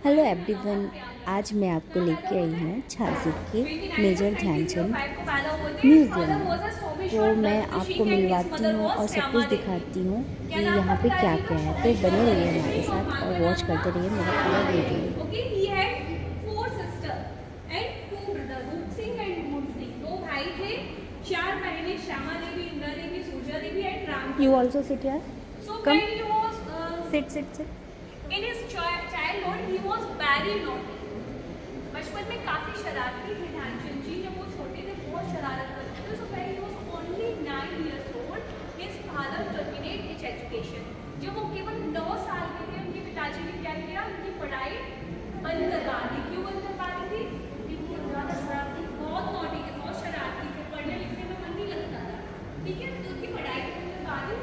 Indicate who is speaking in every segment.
Speaker 1: Hello everyone, आज मैं आपको लेके आई हूँ झांसी के मेजर ध्यानचंद म्यूज़ियम में। तो मैं आपको मिलवाती हूँ और सब कुछ दिखाती हूँ कि यहाँ पे क्या क्या है। तो बने रहिए हमारे साथ और वॉच करते रहिए मेरा पूरा video. You also sit here. Come. Sit.
Speaker 2: In his childhood, he was very naughty. बचपन में काफी शरारती थे ध्यानचंद जी। जब वो छोटे थे बहुत शरारत करते थे। So when he was only 9 years old, his father terminated his education. जब वो केवल 9 साल के थे, उनके पिताजी ने क्या किया? उनकी पढ़ाई बंद करवा दी। क्यों बंद करवा दी थी? क्योंकि वो ज़्यादा शरारती, बहुत नॉटी थे, बहुत शरारती थे, पढ़ने लिखने में मन नहीं लगता था। ठीक है, तो उनकी पढ़ाई बंद करवा दी।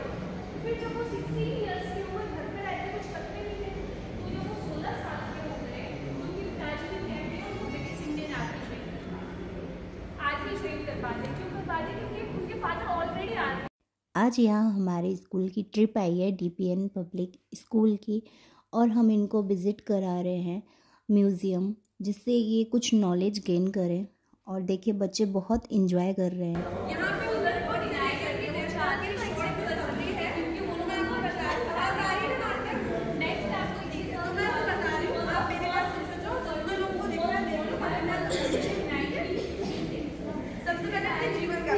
Speaker 2: फिर जब वो 16 years की उम्र, घर पे रहते कुछ करते नहीं थे, तो जब वो 16 साल के हो गए, उनके पिताजी ने क्या किया? उनको ब्रिटिश इंडियन आर्मी ज्वाइन करवा दी। आज ही ज्वाइन करवा दी। क्यों करवा दी? क्योंकि उनके फादर ऑलरेडी आर्मी।
Speaker 1: आज यहाँ हमारे स्कूल की ट्रिप आई है, DPN पब्लिक स्कूल की, और हम इनको विज़िट करा रहे हैं म्यूज़ियम, जिससे ये कुछ नॉलेज गेन करें। और देखिए बच्चे बहुत इंजॉय कर रहे हैं।
Speaker 2: यहाँ पे उधर बहुत न्याय करके वो चाहते हैं शिक्षक बदलते हैं, क्योंकि वो लोग आपको बता रही है। नेक्स्ट आपको चीज़ मैं बता रही हूँ, आप मेरे पास सोचो, दोनों लोगों को देखो, सबसे पहले अपने जीवन का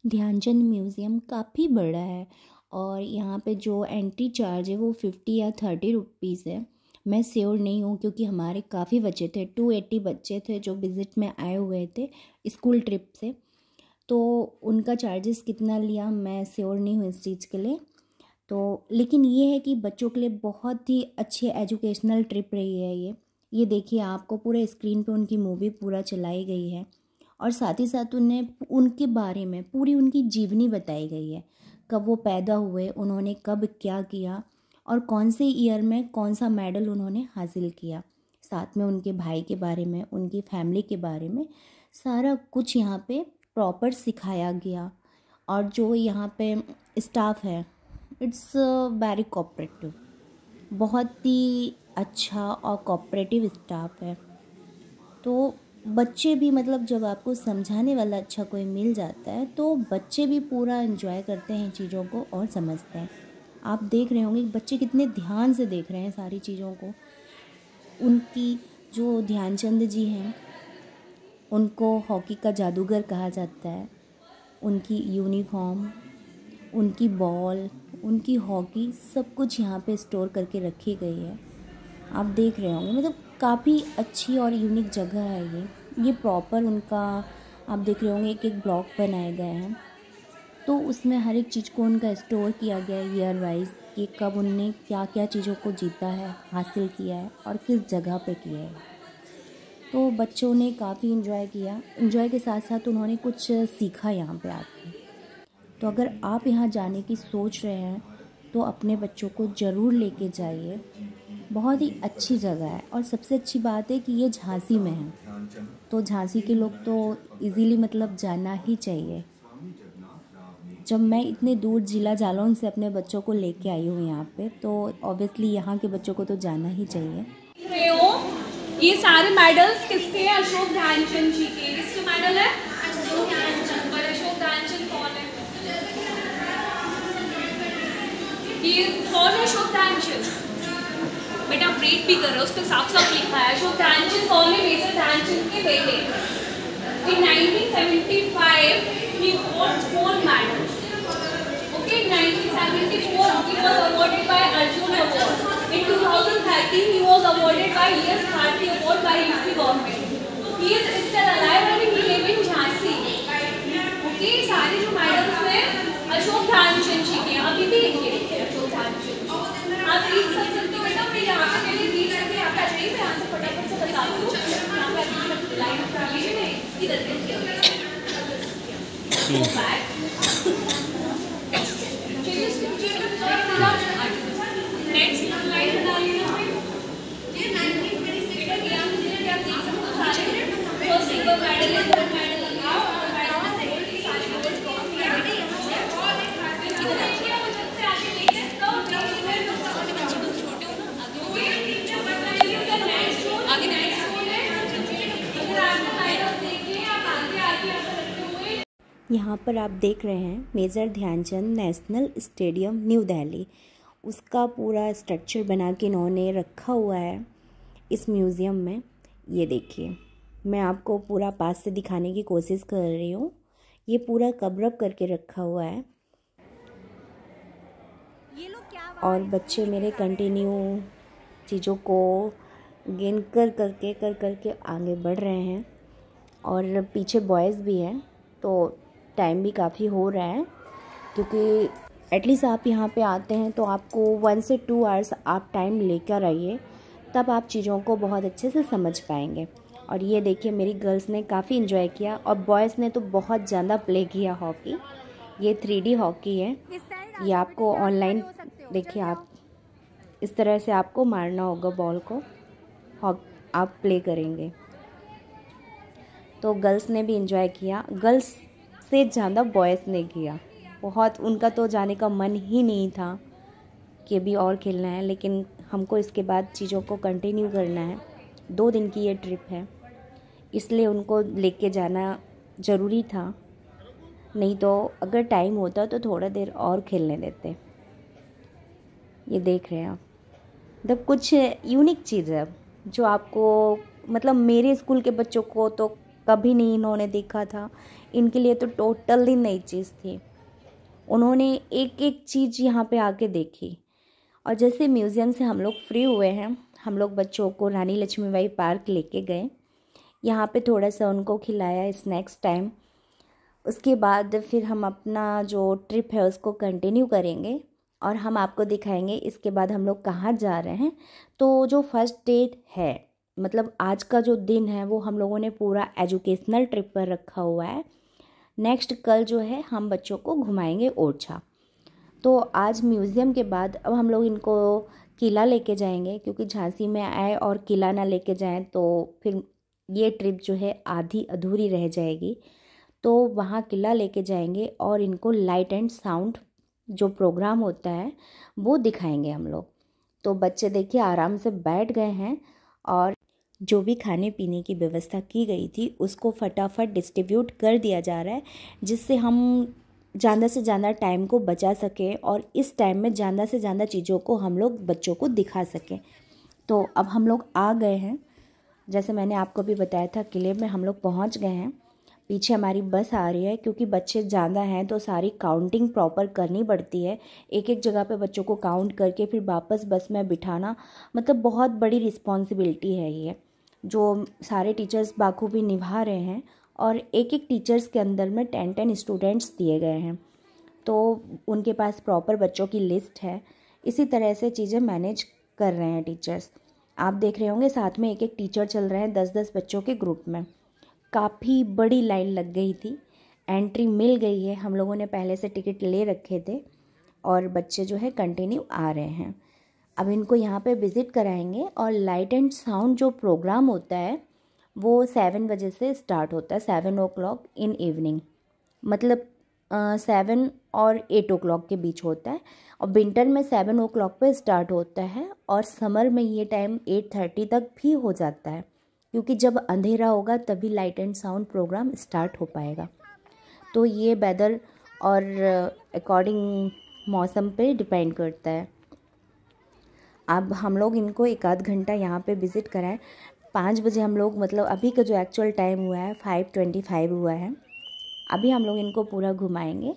Speaker 1: ध्यानचंद म्यूज़ियम काफ़ी बड़ा है और यहाँ पे जो एंट्री चार्ज है वो 50 या 30 रुपीज़ है। मैं श्योर नहीं हूँ क्योंकि हमारे काफ़ी बच्चे थे, 280 बच्चे थे जो विज़िट में आए हुए थे स्कूल ट्रिप से। तो उनका चार्जेस कितना लिया मैं श्योर नहीं हूँ इस चीज़ के लिए। तो लेकिन ये है कि बच्चों के लिए बहुत ही अच्छी एजुकेशनल ट्रिप रही है ये देखिए, आपको पूरे स्क्रीन पे उनकी मूवी पूरा चलाई गई है और साथ ही साथ उन्हें उनके बारे में पूरी उनकी जीवनी बताई गई है। कब वो पैदा हुए, उन्होंने कब क्या किया और कौन से ईयर में कौन सा मेडल उन्होंने हासिल किया। साथ में उनके भाई के बारे में, उनकी फैमिली के बारे में सारा कुछ यहाँ पे प्रॉपर सिखाया गया। और जो यहाँ पे स्टाफ है, इट्स वेरी कोऑपरेटिव, बहुत ही अच्छा और कोऑपरेटिव स्टाफ है। तो बच्चे भी, मतलब जब आपको समझाने वाला अच्छा कोई मिल जाता है तो बच्चे भी पूरा एंजॉय करते हैं चीज़ों को और समझते हैं। आप देख रहे होंगे बच्चे कितने ध्यान से देख रहे हैं सारी चीज़ों को। उनकी जो ध्यानचंद जी हैं, उनको हॉकी का जादूगर कहा जाता है। उनकी यूनिफॉर्म, उनकी बॉल, उनकी हॉकी सब कुछ यहाँ पे स्टोर करके रखी गई है। आप देख रहे होंगे, मतलब काफ़ी अच्छी और यूनिक जगह है ये प्रॉपर उनका। आप देख रहे होंगे एक ब्लॉक बनाए गए हैं, तो उसमें हर एक चीज़ को उनका स्टोर किया गया है ईयर वाइज कि कब उनने क्या क्या चीज़ों को जीता है, हासिल किया है और किस जगह पे किया है। तो बच्चों ने काफ़ी इन्जॉय किया। इन्जॉय के साथ साथ उन्होंने कुछ सीखा यहाँ पे आके। तो अगर आप यहाँ जाने की सोच रहे हैं तो अपने बच्चों को ज़रूर लेके जाइए। बहुत ही अच्छी जगह है और सबसे अच्छी बात है कि ये झांसी में है, तो झांसी के लोग तो इजीली मतलब जाना ही चाहिए। जब मैं इतने दूर जिला जालौन से अपने बच्चों को लेके आई हूँ यहाँ पे, तो ऑब्वियसली यहाँ के बच्चों को तो जाना ही चाहिए।
Speaker 2: ये सारे मेडल्स किसके हैं? अशोक ध्यानचंद जी के। किसके मेडल है? अशोक ध्यानचंद। और अशोक ध्यानचंद कौन है? ये कौन है अशोक ध्यानचंद? बेटा आप रेट भी कर रहे हो, उस पर साफ साफ लिखा है अशोक ध्यानचंद कौन है? मेजर ध्यानचंद के बेटे। In 1975 he won 4 medals. Okay, in 1974 he was awarded by Arjun Award. In 2013 he was awarded by E.S. Bharti Award by UP government. He is still alive and he live in Jhansi. Okay, सारे जो medals हैं अशोक ध्यानचंद जी के। अभी भी ये अशोक ध्यानचंद आप read कर सकते हो बेटा। मैं यहाँ पे पहले रीड करके यहाँ पे अच्छे से यहाँ से फटाफट से बता दूँ। यहाँ पे लाइन ऑफ लीजिए नहीं इधर पे नेक्स्ट लाइन बना लीजिए। ये 1926 का किया मुझे क्या देख सकते हो सारे फर्स्ट सिल्वर मेडल है, थर्ड मेडल लगा और मेडल सेकंड सारे मेडल कौन से आगे यहाँ से और एक इधर क्या हो सकते हैं आगे लेके तो
Speaker 1: यहाँ पर आप देख रहे हैं major Dhyan Chand national stadium new Delhi. उसका पूरा स्ट्रक्चर बना के इन्होंने रखा हुआ है इस म्यूज़ियम में। ये देखिए, मैं आपको पूरा पास से दिखाने की कोशिश कर रही हूँ। ये पूरा कवर अप करके रखा हुआ है और बच्चे मेरे कंटिन्यू चीज़ों को गेन कर करके आगे बढ़ रहे हैं और पीछे बॉयज़ भी हैं। तो टाइम भी काफ़ी हो रहा है, क्योंकि एटलीस्ट आप यहाँ पे आते हैं तो आपको 1 से 2 आवर्स आप टाइम लेकर आइए, तब आप चीज़ों को बहुत अच्छे से समझ पाएंगे। और ये देखिए, मेरी गर्ल्स ने काफ़ी इन्जॉय किया और बॉयज़ ने तो बहुत ज़्यादा प्ले किया हॉकी। ये 3D हॉकी है। ये आपको ऑनलाइन देखिए, आप इस तरह से आपको मारना होगा बॉल को, आप प्ले करेंगे। तो गर्ल्स ने भी इन्जॉय किया, गर्ल्स से ज़्यादा बॉयज़ ने किया। बहुत उनका तो जाने का मन ही नहीं था कि अभी और खेलना है, लेकिन हमको इसके बाद चीज़ों को कंटिन्यू करना है। 2 दिन की ये ट्रिप है, इसलिए उनको लेके जाना ज़रूरी था। नहीं तो अगर टाइम होता तो थोड़ा देर और खेलने देते। ये देख रहे हैं आप, मतलब कुछ यूनिक चीज़ है जो आपको, मतलब मेरे स्कूल के बच्चों को तो कभी नहीं इन्होंने देखा था। इनके लिए तो टोटली नई चीज़ थी। उन्होंने एक एक चीज़ यहाँ पे आके देखी। और जैसे म्यूज़ियम से हम लोग फ्री हुए हैं, हम लोग बच्चों को रानी लक्ष्मीबाई पार्क लेके गए। यहाँ पे थोड़ा सा उनको खिलाया स्नैक्स टाइम। उसके बाद फिर हम अपना जो ट्रिप है उसको कंटिन्यू करेंगे और हम आपको दिखाएंगे इसके बाद हम लोग कहाँ जा रहे हैं। तो जो फर्स्ट डे है, मतलब आज का जो दिन है, वो हम लोगों ने पूरा एजुकेशनल ट्रिप पर रखा हुआ है। नेक्स्ट कल जो है हम बच्चों को घुमाएंगे ओरछा। तो आज म्यूज़ियम के बाद अब हम लोग इनको किला लेके जाएंगे, क्योंकि झांसी में आए और किला ना लेके जाएं तो फिर ये ट्रिप जो है आधी अधूरी रह जाएगी। तो वहाँ किला लेके जाएंगे और इनको लाइट एंड साउंड जो प्रोग्राम होता है वो दिखाएंगे हम लोग। तो बच्चे देखिए आराम से बैठ गए हैं और जो भी खाने पीने की व्यवस्था की गई थी उसको फटाफट डिस्ट्रीब्यूट कर दिया जा रहा है, जिससे हम ज़्यादा से ज़्यादा टाइम को बचा सकें और इस टाइम में ज़्यादा से ज़्यादा चीज़ों को हम लोग बच्चों को दिखा सकें। तो अब हम लोग आ गए हैं, जैसे मैंने आपको भी बताया था, किले में हम लोग पहुंच गए हैं। पीछे हमारी बस आ रही है, क्योंकि बच्चे ज़्यादा हैं तो सारी काउंटिंग प्रॉपर करनी पड़ती है। एक एक जगह पे बच्चों को काउंट करके फिर वापस बस में बिठाना, मतलब बहुत बड़ी रिस्पॉन्सिबिलिटी है ये, जो सारे टीचर्स बाखूबी निभा रहे हैं। और एक एक टीचर्स के अंदर में 10-10 स्टूडेंट्स दिए गए हैं, तो उनके पास प्रॉपर बच्चों की लिस्ट है। इसी तरह से चीज़ें मैनेज कर रहे हैं टीचर्स। आप देख रहे होंगे साथ में एक एक टीचर चल रहे हैं 10-10 बच्चों के ग्रुप में। काफ़ी बड़ी लाइन लग गई थी, एंट्री मिल गई है, हम लोगों ने पहले से टिकट ले रखे थे और बच्चे जो है कंटिन्यू आ रहे हैं। अब इनको यहाँ पे विज़िट कराएंगे और लाइट एंड साउंड जो प्रोग्राम होता है वो 7 बजे से स्टार्ट होता है, 7 o'clock इन इवनिंग, मतलब 7 और 8 o'clock के बीच होता है। और विंटर में 7 o'clock पे स्टार्ट होता है और समर में ये टाइम 8:30 तक भी हो जाता है, क्योंकि जब अंधेरा होगा तभी light and sound programme start हो पाएगा। तो ये वेदर और अकॉर्डिंग मौसम पे डिपेंड करता है। अब हम लोग इनको 1-आध घंटा यहाँ पे विज़िट कराएं। 5 बजे हम लोग, मतलब अभी का जो एक्चुअल टाइम हुआ है 5:25 हुआ है। अभी हम लोग इनको पूरा घुमाएंगे।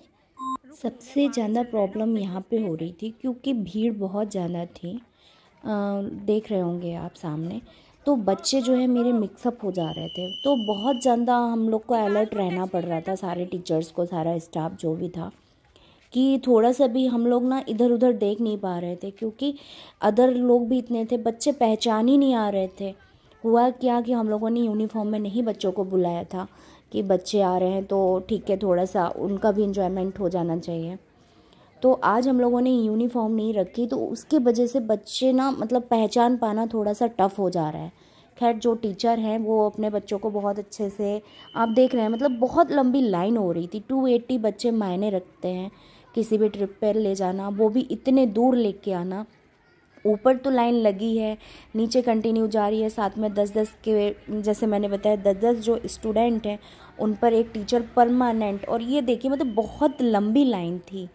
Speaker 1: सबसे ज़्यादा प्रॉब्लम यहाँ पे हो रही थी क्योंकि भीड़ बहुत ज़्यादा थी। देख रहे होंगे आप सामने, तो बच्चे जो है मेरे मिक्सअप हो जा रहे थे, तो बहुत ज़्यादा हम लोग को अलर्ट रहना पड़ रहा था, सारे टीचर्स को, सारा स्टाफ जो भी था, कि थोड़ा सा भी हम लोग ना इधर उधर देख नहीं पा रहे थे, क्योंकि अदर लोग भी इतने थे, बच्चे पहचान ही नहीं आ रहे थे। हुआ क्या कि हम लोगों ने यूनिफॉर्म में नहीं बच्चों को बुलाया था कि बच्चे आ रहे हैं तो ठीक है, थोड़ा सा उनका भी इंजॉयमेंट हो जाना चाहिए। तो आज हम लोगों ने यूनिफॉर्म नहीं रखी, तो उसके वजह से बच्चे ना, मतलब पहचान पाना थोड़ा सा टफ़ हो जा रहा है। खैर जो टीचर हैं वो अपने बच्चों को बहुत अच्छे से, आप देख रहे हैं, मतलब बहुत लंबी लाइन हो रही थी। 280 बच्चे मायने रखते हैं किसी भी ट्रिप पर ले जाना, वो भी इतने दूर लेके आना। ऊपर तो लाइन लगी है, नीचे कंटिन्यू जा रही है, साथ में 10-10 के, जैसे मैंने बताया 10-10 जो स्टूडेंट हैं उन पर एक टीचर परमानेंट। और ये देखिए मतलब बहुत लंबी लाइन थी।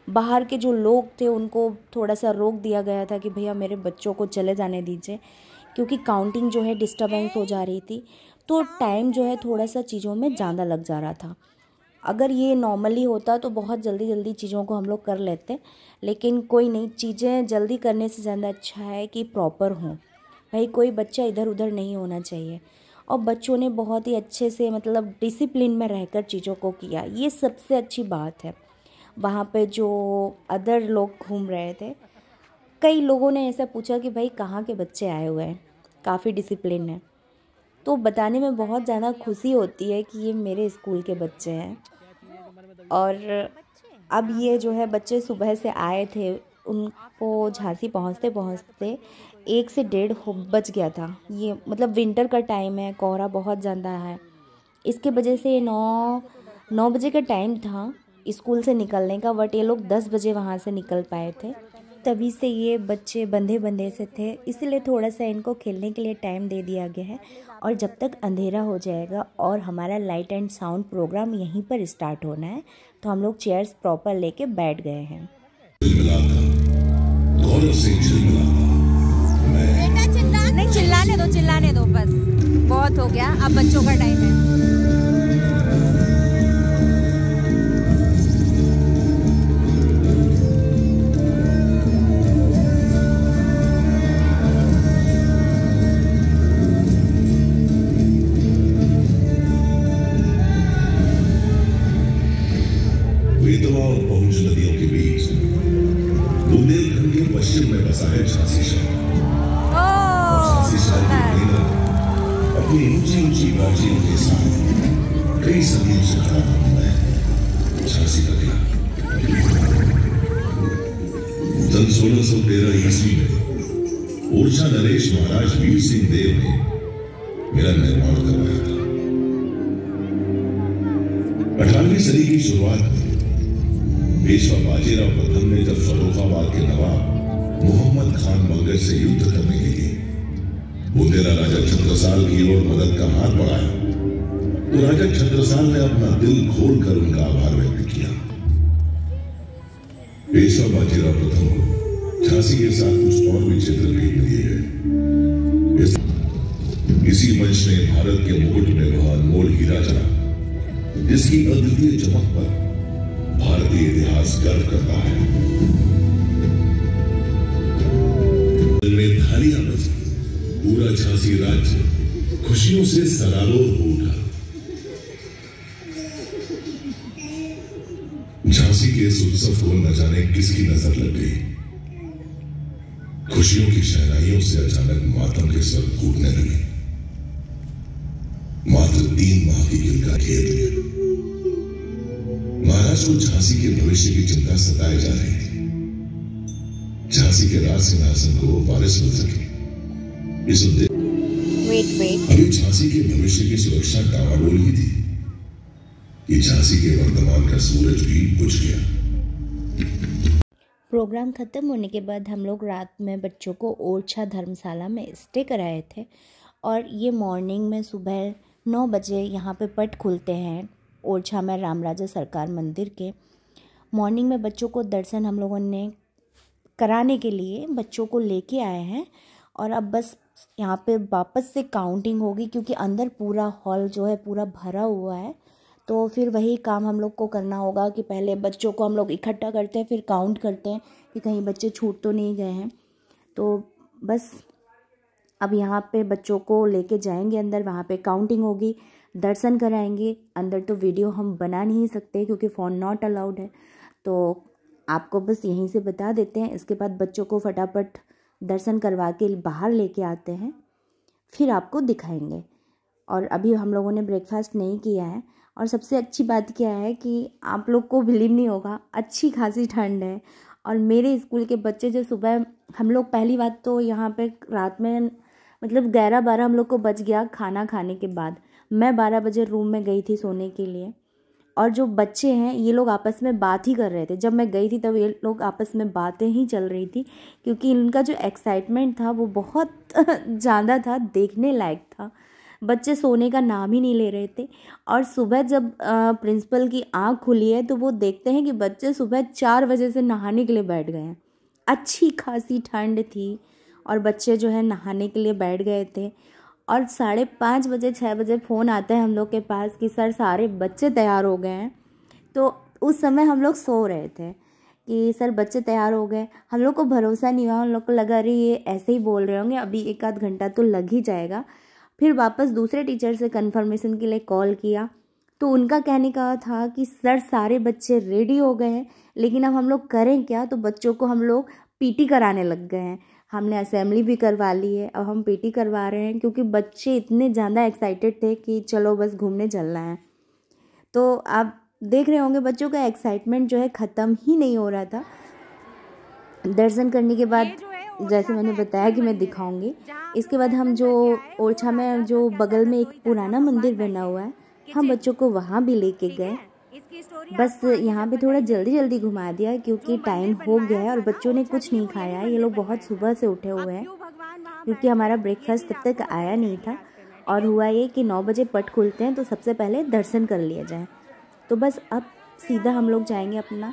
Speaker 1: बाहर के जो लोग थे उनको थोड़ा सा रोक दिया गया था कि भैया मेरे बच्चों को चले जाने दीजिए, क्योंकि काउंटिंग जो है डिस्टर्बेंस हो जा रही थी, तो टाइम जो है थोड़ा सा चीज़ों में ज़्यादा लग जा रहा था। अगर ये नॉर्मली होता तो बहुत जल्दी जल्दी चीज़ों को हम लोग कर लेते, लेकिन कोई नहीं, चीज़ें जल्दी करने से ज़्यादा अच्छा है कि प्रॉपर हों। भाई कोई बच्चा इधर उधर नहीं होना चाहिए। और बच्चों ने बहुत ही अच्छे से मतलब डिसिप्लिन में रहकर चीज़ों को किया, ये सबसे अच्छी बात है। वहाँ पे जो अदर लोग घूम रहे थे, कई लोगों ने ऐसा पूछा कि भाई कहाँ के बच्चे आए हुए हैं, काफ़ी डिसिप्लिन है। तो बताने में बहुत ज़्यादा खुशी होती है कि ये मेरे स्कूल के बच्चे हैं। और अब ये जो है बच्चे सुबह से आए थे, उनको झांसी पहुंचते पहुंचते 1 से 1:30 बज गया था। ये मतलब विंटर का टाइम है, कोहरा बहुत ज़्यादा है, इसके वजह से 9 बजे का टाइम था स्कूल से निकलने का, बट ये लोग 10 बजे वहाँ से निकल पाए थे। तभी से ये बच्चे बंधे बंधे से थे, इसलिए थोड़ा सा इनको खेलने के लिए टाइम दे दिया गया है। और जब तक अंधेरा हो जाएगा और हमारा लाइट एंड साउंड प्रोग्राम यहीं पर स्टार्ट होना है, तो हम लोग चेयर्स प्रॉपर लेके बैठ गए हैं।
Speaker 3: नहीं, चिल्लाने दो बस, बहुत हो गया, अब बच्चों का टाइम है।
Speaker 4: और पहुंच नदियों के बीच बुंदेलखंड के पश्चिम में बसा है झांसी शहर। झांसी शहर की मीना अपनी ऊंची ऊंची बाजियों के साथ कई सदियों से खड़ा हुआ है झांसी का किला। सन 1613 ईस्वी में ओरछा नरेश महाराज वीर सिंह देव ने मेरा निर्माण करवाया था। 18वीं सदी की शुरुआत में पेशवा बाजीराव प्रथम ने जब फर्रुखाबाद के नवाब मोहम्मद खान मंगल से युद्ध करने के लिए बुंदेला राजा छत्रसाल की ओर मदद का हाथ बढ़ाया, तो राजा छत्रसाल ने अपना दिल खोलकर उनका आभार व्यक्त किया। पेशवा बाजीराव प्रथम को झांसी के साथ कुछ और भी क्षेत्र भेज दिए गए। इसी वंश ने भारत के मुकुट में वह अनमोल हीरा चला जिसकी अद्वितीय चमक पर भारतीय इतिहास गर्व करता है। में थालियां बजी, पूरा झांसी राज्य खुशियों से सराबोर हो उठा। झांसी के इस उत्सव को न जाने किसकी नजर लग गई। खुशियों की शहनाइयों से अचानक मातम के स्वर फूटने लगे। मात्र 3 माह की गिलका घेर लिया। महाराज को झांसी के भविष्य की चिंता सताए जा रही थी। झांसी के राज सिंहासन को वारिस मिल सके, इस उद्देश्य अभी झांसी के भविष्य की सुरक्षा डावाडोल ही थी कि झांसी के वर्तमान का सूरज भी बुझ गया।
Speaker 1: प्रोग्राम ख़त्म होने के बाद हम लोग रात में बच्चों को ओरछा धर्मशाला में स्टे कराए थे। और ये मॉर्निंग में सुबह 9 बजे यहाँ पे पट खुलते हैं ओरछा में रामराजा सरकार मंदिर के। मॉर्निंग में बच्चों को दर्शन हम लोगों ने कराने के लिए बच्चों को लेके आए हैं। और अब बस यहाँ पे वापस से काउंटिंग होगी, क्योंकि अंदर पूरा हॉल जो है पूरा भरा हुआ है। तो फिर वही काम हम लोग को करना होगा कि पहले बच्चों को हम लोग इकट्ठा करते हैं, फिर काउंट करते हैं कि कहीं बच्चे छूट तो नहीं गए हैं। तो बस अब यहाँ पे बच्चों को लेके जाएंगे अंदर, वहाँ पे काउंटिंग होगी, दर्शन कराएंगे। अंदर तो वीडियो हम बना नहीं सकते क्योंकि फ़ोन नॉट अलाउड है, तो आपको बस यहीं से बता देते हैं। इसके बाद बच्चों को फटाफट दर्शन करवा के बाहर लेके आते हैं, फिर आपको दिखाएंगे। और अभी हम लोगों ने ब्रेकफास्ट नहीं किया है। और सबसे अच्छी बात क्या है कि आप लोग को बिलीव नहीं होगा, अच्छी खासी ठंड है। और मेरे स्कूल के बच्चे जो सुबह, हम लोग पहली बात तो यहाँ पे रात में मतलब 11-12 हम लोग को बज गया खाना खाने के बाद। मैं 12 बजे रूम में गई थी सोने के लिए। और जो बच्चे हैं ये लोग आपस में बात ही कर रहे थे। जब मैं गई थी तब ये लोग आपस में बातें ही चल रही थी, क्योंकि इनका जो एक्साइटमेंट था वो बहुत ज़्यादा था, देखने लायक था। बच्चे सोने का नाम ही नहीं ले रहे थे। और सुबह जब प्रिंसिपल की आँख खुली है तो वो देखते हैं कि बच्चे सुबह 4 बजे से नहाने के लिए बैठ गए हैं। अच्छी खासी ठंड थी और बच्चे जो है नहाने के लिए बैठ गए थे। और 5:30 बजे 6 बजे फ़ोन आता है हम लोग के पास कि सर सारे बच्चे तैयार हो गए हैं। तो उस समय हम लोग सो रहे थे कि सर बच्चे तैयार हो गए। हम लोग को भरोसा नहीं हुआ, हम लोग को लगा अरे ये ऐसे ही बोल रहे होंगे, अभी 1 आध घंटा तो लग ही जाएगा। फिर वापस दूसरे टीचर से कंफर्मेशन के लिए कॉल किया तो उनका कहने का था कि सर सारे बच्चे रेडी हो गए हैं, लेकिन अब हम लोग करें क्या। तो बच्चों को हम लोग पीटी कराने लग गए हैं। हमने असेंबली भी करवा ली है, अब हम पीटी करवा रहे हैं, क्योंकि बच्चे इतने ज़्यादा एक्साइटेड थे कि चलो बस घूमने चलना है। तो आप देख रहे होंगे बच्चों का एक्साइटमेंट जो है ख़त्म ही नहीं हो रहा था। दर्शन करने के बाद जैसे मैंने बताया कि मैं दिखाऊंगी, इसके बाद हम जो ओरछा में जो बगल में एक पुराना मंदिर बना हुआ है, हम बच्चों को वहाँ भी लेके गए। बस यहाँ पे थोड़ा जल्दी जल्दी घुमा दिया क्योंकि टाइम हो गया है और बच्चों ने कुछ नहीं खाया है। ये लोग बहुत सुबह से उठे हुए हैं क्योंकि हमारा ब्रेकफास्ट तब तक आया नहीं था। और हुआ ये कि 9 बजे पट खुलते हैं तो सबसे पहले दर्शन कर लिया जाए। तो बस अब सीधा हम लोग जाएंगे अपना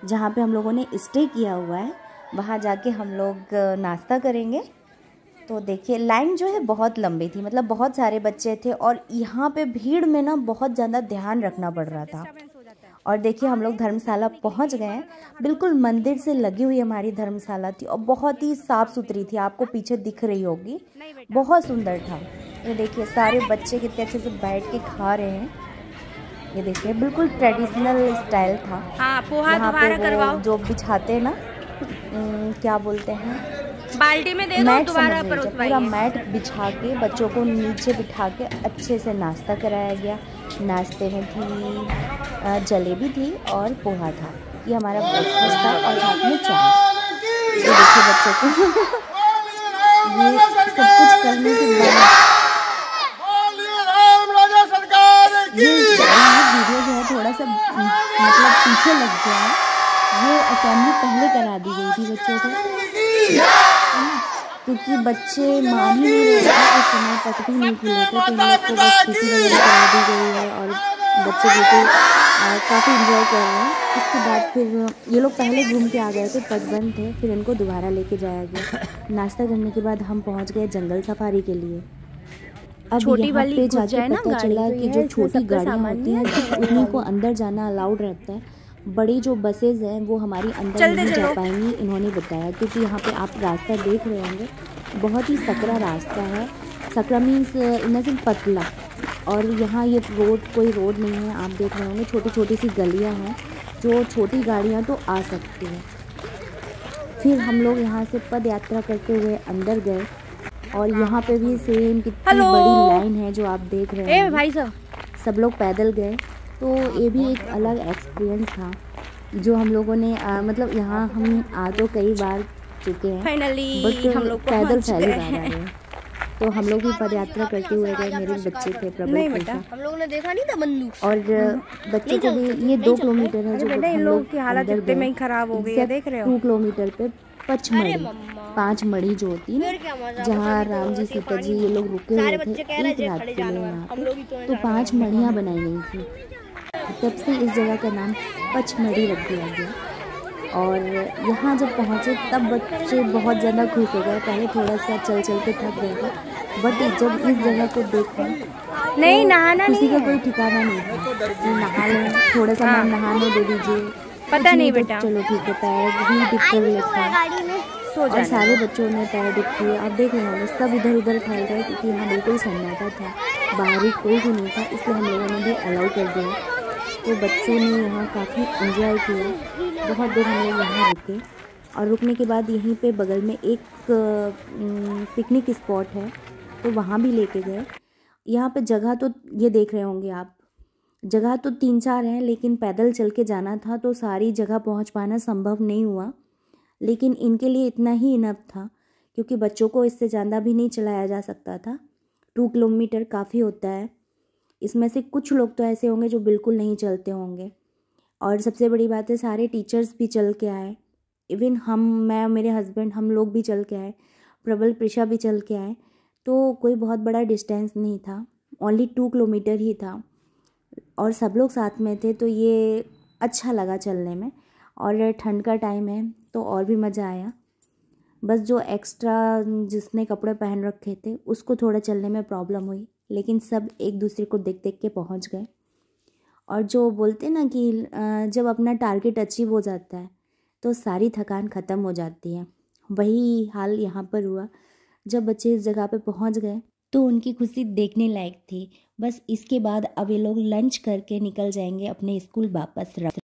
Speaker 1: जहाँ पे हम लोगों ने स्टे किया हुआ है, वहाँ जाके हम लोग नाश्ता करेंगे। तो देखिए लाइन जो है बहुत लंबी थी, मतलब बहुत सारे बच्चे थे और यहाँ पे भीड़ में ना बहुत ज़्यादा ध्यान रखना पड़ रहा था। और देखिए हम लोग धर्मशाला पहुँच गए हैं। बिल्कुल मंदिर से लगी हुई हमारी धर्मशाला थी और बहुत ही साफ़ सुथरी थी, आपको पीछे दिख रही होगी, बहुत सुंदर था। ये देखिए सारे बच्चे कितने अच्छे से बैठ के खा रहे हैं। ये देखिए बिल्कुल ट्रेडिशनल स्टाइल था।
Speaker 3: हाँ, पोहा
Speaker 1: यहाँ
Speaker 3: दोबारा
Speaker 1: पे
Speaker 3: करवाओ।
Speaker 1: जो बिछाते हैं ना, क्या बोलते हैं,
Speaker 3: बाल्टी में दे दो,
Speaker 1: मैट
Speaker 3: दोबारा
Speaker 1: समझ लीजिए,
Speaker 3: परोसवाइए।
Speaker 1: पूरा मैट बिछा के बच्चों को नीचे बिठा के अच्छे से नाश्ता कराया गया। नाश्ते में थी जलेबी थी और पोहा था। ये हमारा ब्रेकफास्ट था और साथ में चाय। ये देखिए बच्चों को ये सब कुछ करने के बाद ये वीडियो जो है थोड़ा सा मतलब पीछे लग गया है। ये असेंबली पहले करा दी गई थी बच्चों को, क्योंकि बच्चे मान ही नहीं रहे थे उस समय, पट भी नहीं खुले थे, तो इन लोग को बस पीटी वगैरह करा दी गई है और बच्चे बिल्कुल काफ़ी इंजॉय कर रहे हैं। इसके बाद फिर ये लोग पहले घूम के आ गए थे, पट बंद थे, फिर इनको दोबारा लेके जाया गया। नाश्ता करने के बाद हम पहुँच गए जंगल सफारी के लिए। अब
Speaker 3: छोटी
Speaker 1: यहाँ
Speaker 3: वाली
Speaker 1: पे
Speaker 3: घुस
Speaker 1: जाके
Speaker 3: जाए ना
Speaker 1: पता
Speaker 3: गाड़ी,
Speaker 1: चला
Speaker 3: तो
Speaker 1: कि
Speaker 3: ये
Speaker 1: जो
Speaker 3: है,
Speaker 1: छोटी
Speaker 3: इसमें सबका
Speaker 1: गाड़ियाँ
Speaker 3: सामान
Speaker 1: होती हैं उन्हीं को अंदर जाना अलाउड रहता है। बड़ी जो बसेज हैं वो हमारी अंदर नहीं जा पाएंगी, इन्होंने बताया, क्योंकि यहाँ पे आप रास्ता देख रहे होंगे बहुत ही सकरा रास्ता है। सकरा मीन्स इन सेंस पतला, और यहाँ ये रोड कोई रोड नहीं है, आप देख रहे होंगे छोटी छोटी सी गलियाँ हैं जो छोटी गाड़ियाँ तो आ सकती हैं। फिर हम लोग यहाँ से पद यात्रा करते हुए अंदर गए और यहाँ पे भी सेम कितनी बड़ी लाइन है जो आप देख रहे हैं।
Speaker 3: भाई साहब,
Speaker 1: सब लोग पैदल गए, तो ये भी एक अलग एक्सपीरियंस था जो हम लोगों ने मतलब यहाँ हम आ तो कई बार चुके हैं,
Speaker 3: फाइनली
Speaker 1: बट
Speaker 3: हम लोग
Speaker 1: पैदल पहली बार आ रहे हैं। तो हम लोग भी पद यात्रा करते हुए गए, मेरे बच्चे थे प्रबल कृष्ण,
Speaker 3: हम लोगों ने देखा नहीं था बंदूक।
Speaker 1: और बच्चों को भी ये 2 किलोमीटर है जो
Speaker 3: इन लोगों की हालत इतने में ही खराब हो गई है, देख रहे हो।
Speaker 1: 2 किलोमीटर पे पचमढ़ी 5 मढ़ी जो होती है ना, जहाँ राम जी सीता जी ये लोग रुके हुए थे एक रात के लिए यहाँ पे, तो 5 मढ़ियाँ बनाई गई थी, तब से इस जगह का नाम पचमढ़ी रख दिया गया। और यहाँ जब पहुँचे तब बच्चे बहुत ज़्यादा खुश हो गए। पहले थोड़ा सा चल चल के थक गए थे, बट जब इस जगह को देखा
Speaker 3: नहीं नहाना
Speaker 1: किसी का कोई ठिकाना नहीं था कि नहा लें, थोड़ा सा मैम नहाने दे दीजिए,
Speaker 3: पता नहीं बेटा,
Speaker 1: चलो ठीक है, पैर भी डिप कर लेता और सारे बच्चों ने पैर डिप किए। आप देख रहे होंगे सब इधर उधर फैल रहे क्योंकि यहाँ बिल्कुल सन्नाटा था, बाहर ही कोई भी नहीं था, इसलिए हम लोगों ने भी अलाउ कर दिया। तो बच्चों ने यहाँ काफ़ी इंजॉय किया, बहुत देर हम लोग यहाँ रुके और रुकने के बाद यहीं पे बगल में एक पिकनिक स्पॉट है तो वहाँ भी लेके गए। यहाँ पे जगह तो ये देख रहे होंगे आप, जगह तो 3-4 हैं, लेकिन पैदल चल के जाना था तो सारी जगह पहुँच पाना संभव नहीं हुआ, लेकिन इनके लिए इतना ही इनफ था क्योंकि बच्चों को इससे ज़्यादा भी नहीं चलाया जा सकता था। 2 किलोमीटर काफ़ी होता है, इसमें से कुछ लोग तो ऐसे होंगे जो बिल्कुल नहीं चलते होंगे। और सबसे बड़ी बात है सारे टीचर्स भी चल के आए, इवन मैं मेरे हस्बैंड हम लोग भी चल के आए, प्रबल प्रिशा भी चल के आए। तो कोई बहुत बड़ा डिस्टेंस नहीं था, ओनली 2 किलोमीटर ही था और सब लोग साथ में थे, तो ये अच्छा लगा चलने में। और ठंड का टाइम है तो और भी मज़ा आया। बस जो एक्स्ट्रा जिसने कपड़े पहन रखे थे उसको थोड़ा चलने में प्रॉब्लम हुई, लेकिन सब एक दूसरे को देख देख के पहुंच गए। और जो बोलते ना कि जब अपना टारगेट अचीव हो जाता है तो सारी थकान ख़त्म हो जाती है, वही हाल यहाँ पर हुआ। जब बच्चे इस जगह पे पहुँच गए तो उनकी खुशी देखने लायक थी। बस इसके बाद अब ये लोग लंच करके निकल जाएंगे अपने स्कूल वापस।